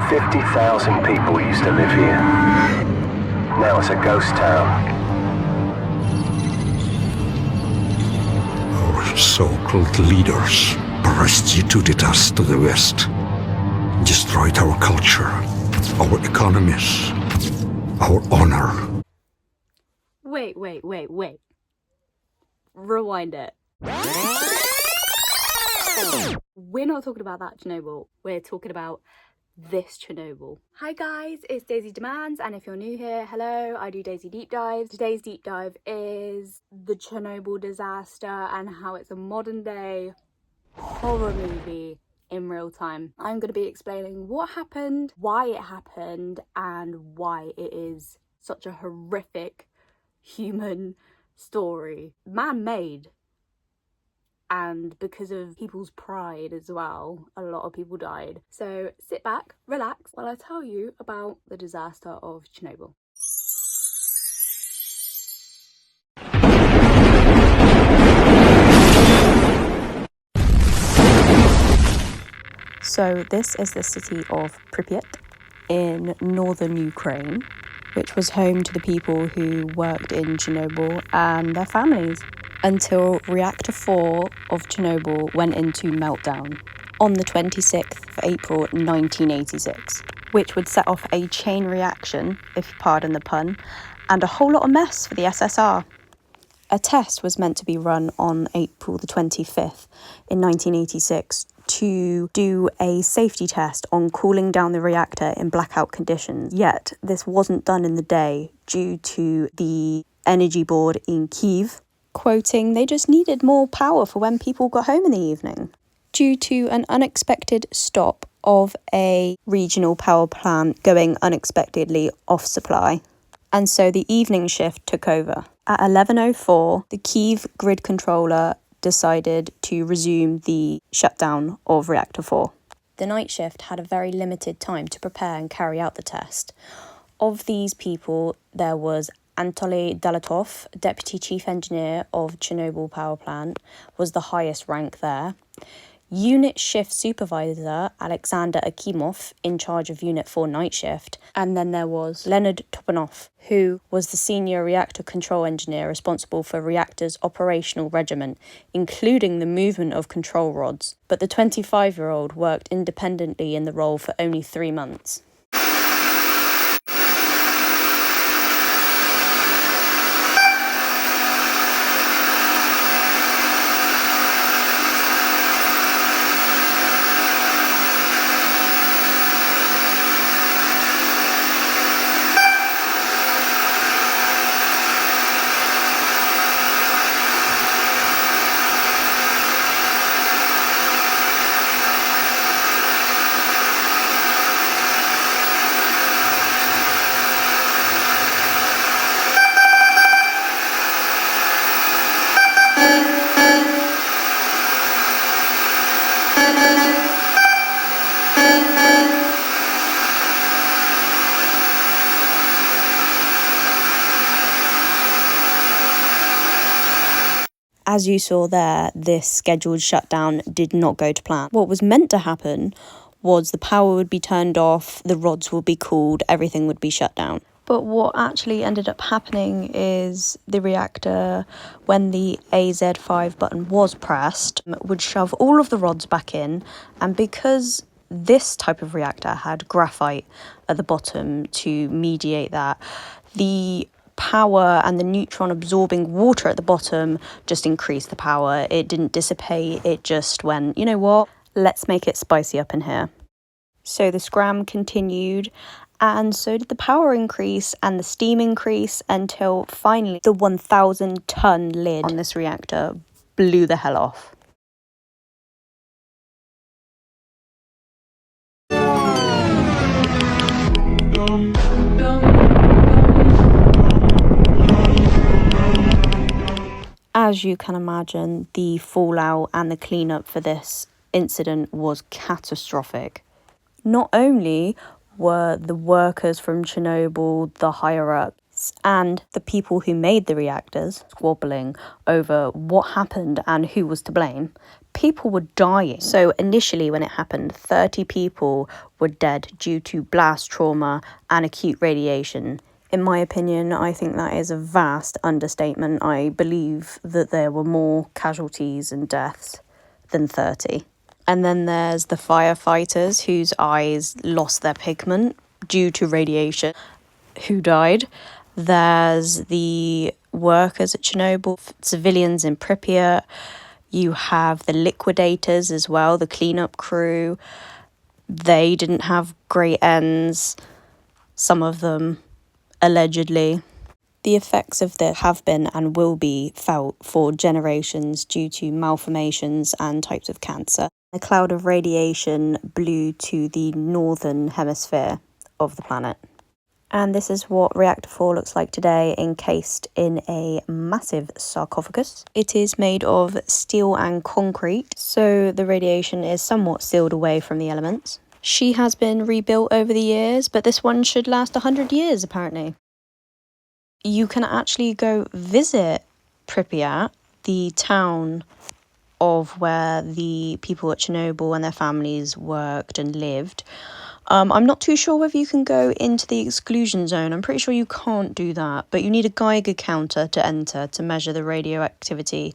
50,000 people used to live here. Now it's a ghost town. Our so-called leaders prostituted us to the West, destroyed our culture, our economies, our honor. Wait. Rewind it. We're not talking about that Chernobyl. We're talking about this Chernobyl. Hi guys, it's Daisy Dimandz, and if you're new here, hello, I do Daisy Deep Dives. Today's deep dive is the Chernobyl disaster and how it's a modern day horror movie in real time. I'm going to be explaining what happened, why it happened, and why it is such a horrific human story. Man-made. And because of people's pride as well, a lot of people died. So sit back, relax, while I tell you about the disaster of Chernobyl. So this is the city of Pripyat in northern Ukraine, which was home to the people who worked in Chernobyl and their families, until reactor 4 of Chernobyl went into meltdown on the 26th of April 1986, which would set off a chain reaction, if you pardon the pun, and a whole lot of mess for the SSR. A test was meant to be run on April the 25th in 1986 to do a safety test on cooling down the reactor in blackout conditions. Yet this wasn't done in the day due to the energy board in Kyiv quoting they just needed more power for when people got home in the evening, due to an unexpected stop of a regional power plant going unexpectedly off supply. And so the evening shift took over. At 11:04, the Kyiv grid controller decided to resume the shutdown of reactor 4. The night shift had a very limited time to prepare and carry out the test. Of these people, there was Anatoly Dalatov, Deputy Chief Engineer of Chernobyl Power Plant, was the highest rank there. Unit Shift Supervisor Alexander Akimov, in charge of Unit 4 night shift. And then there was Leonard Topanov, who was the Senior Reactor Control Engineer responsible for reactor's operational regimen, including the movement of control rods. But the 25-year-old worked independently in the role for only 3 months. As you saw there, this scheduled shutdown did not go to plan. What was meant to happen was the power would be turned off, the rods would be cooled, everything would be shut down. But what actually ended up happening is the reactor, when the AZ5 button was pressed, would shove all of the rods back in, and because this type of reactor had graphite at the bottom to mediate that, the power and the neutron absorbing water at the bottom just increased the power. It didn't dissipate, it just went, you know what, let's make it spicy up in here. So the scram continued, and so did the power increase and the steam increase, until finally the 1,000-ton lid on this reactor blew the hell off. As you can imagine, the fallout and the cleanup for this incident was catastrophic. Not only were the workers from Chernobyl, the higher-ups, and the people who made the reactors squabbling over what happened and who was to blame, people were dying. So initially when it happened, 30 people were dead due to blast trauma and acute radiation. In my opinion, I think that is a vast understatement. I believe that there were more casualties and deaths than 30. And then there's the firefighters whose eyes lost their pigment due to radiation, who died. There's the workers at Chernobyl, civilians in Pripyat. You have the liquidators as well, the cleanup crew. They didn't have great ends, some of them, allegedly. The effects of this have been and will be felt for generations due to malformations and types of cancer. A cloud of radiation blew to the northern hemisphere of the planet. And this is what Reactor 4 looks like today, encased in a massive sarcophagus. It is made of steel and concrete, so the radiation is somewhat sealed away from the elements. She has been rebuilt over the years, but this one should last 100 years apparently. You can actually go visit Pripyat, the town of where the people at Chernobyl and their families worked and lived. I'm not too sure whether you can go into the exclusion zone. I'm pretty sure you can't do that, but you need a Geiger counter to enter to measure the radioactivity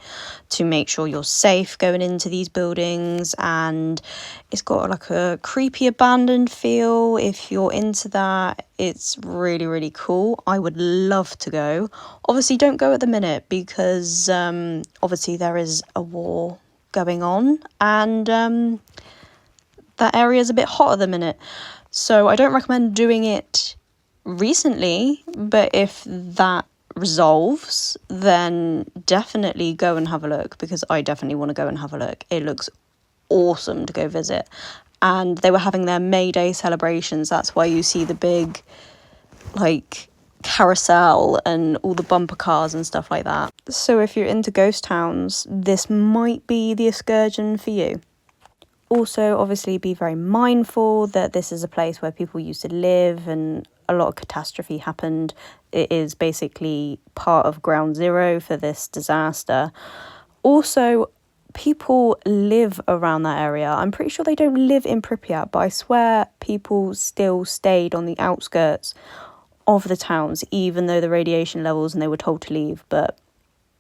to make sure you're safe going into these buildings. And it's got like a creepy abandoned feel. If you're into that, it's really, really cool. I would love to go. Obviously, don't go at the minute because obviously there is a war going on, and that area is a bit hot at the minute, so I don't recommend doing it recently, but if that resolves, then definitely go and have a look, because I definitely want to go and have a look. It looks awesome to go visit. And they were having their May Day celebrations. That's why you see the big like carousel and all the bumper cars and stuff like that. So if you're into ghost towns, this might be the excursion for you. Also, obviously, be very mindful that this is a place where people used to live and a lot of catastrophe happened. It is basically part of ground zero for this disaster. Also, people live around that area. I'm pretty sure they don't live in Pripyat, but I swear people still stayed on the outskirts of the towns, even though the radiation levels and they were told to leave. But,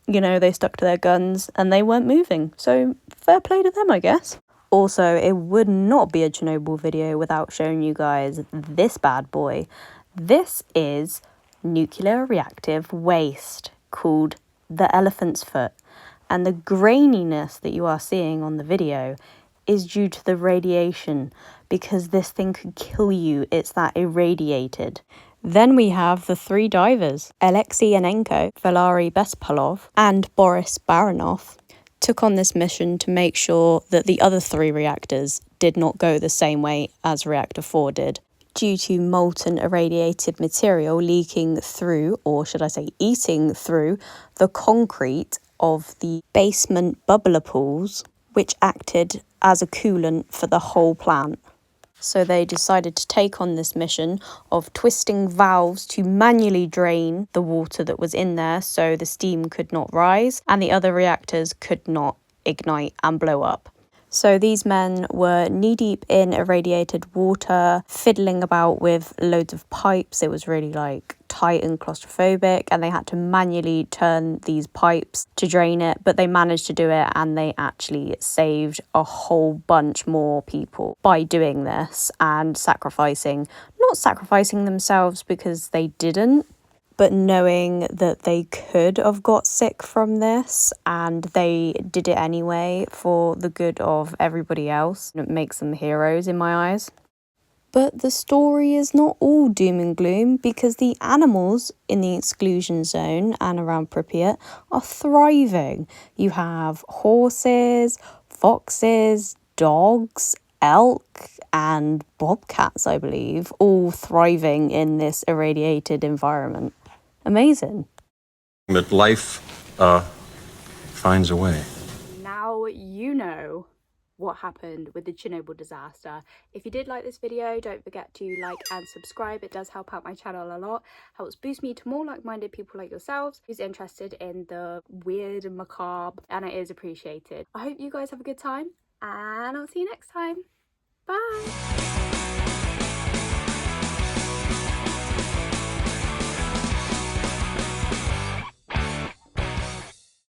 you know, they stuck to their guns and they weren't moving. So fair play to them, I guess. Also, it would not be a Chernobyl video without showing you guys this bad boy. This is nuclear reactive waste called the elephant's foot. And the graininess that you are seeing on the video is due to the radiation, because this thing could kill you. It's that irradiated. Then we have the three divers, Alexei Yanenko, Valery Bespalov, and Boris Baranov, took on this mission to make sure that the other three reactors did not go the same way as Reactor 4 did, due to molten irradiated material leaking through, or should I say eating through, the concrete of the basement bubbler pools, which acted as a coolant for the whole plant. So they decided to take on this mission of twisting valves to manually drain the water that was in there so the steam could not rise and the other reactors could not ignite and blow up. So these men were knee-deep in irradiated water, fiddling about with loads of pipes. It was really like tight and claustrophobic, and they had to manually turn these pipes to drain it, but they managed to do it, and they actually saved a whole bunch more people by doing this and not sacrificing themselves because they didn't, but knowing that they could have got sick from this and they did it anyway for the good of everybody else. It makes them heroes in my eyes. But the story is not all doom and gloom, because the animals in the exclusion zone and around Pripyat are thriving. You have horses, foxes, dogs, elk, and bobcats, I believe, all thriving in this irradiated environment. Amazing. But life finds a way. Now you know. what happened with the Chernobyl disaster. If you did like this video, don't forget to like and subscribe. It does help out my channel a lot, helps boost me to more like-minded people like yourselves who's interested in the weird and macabre, and it is appreciated. I hope you guys have a good time, and I'll see you next time. Bye.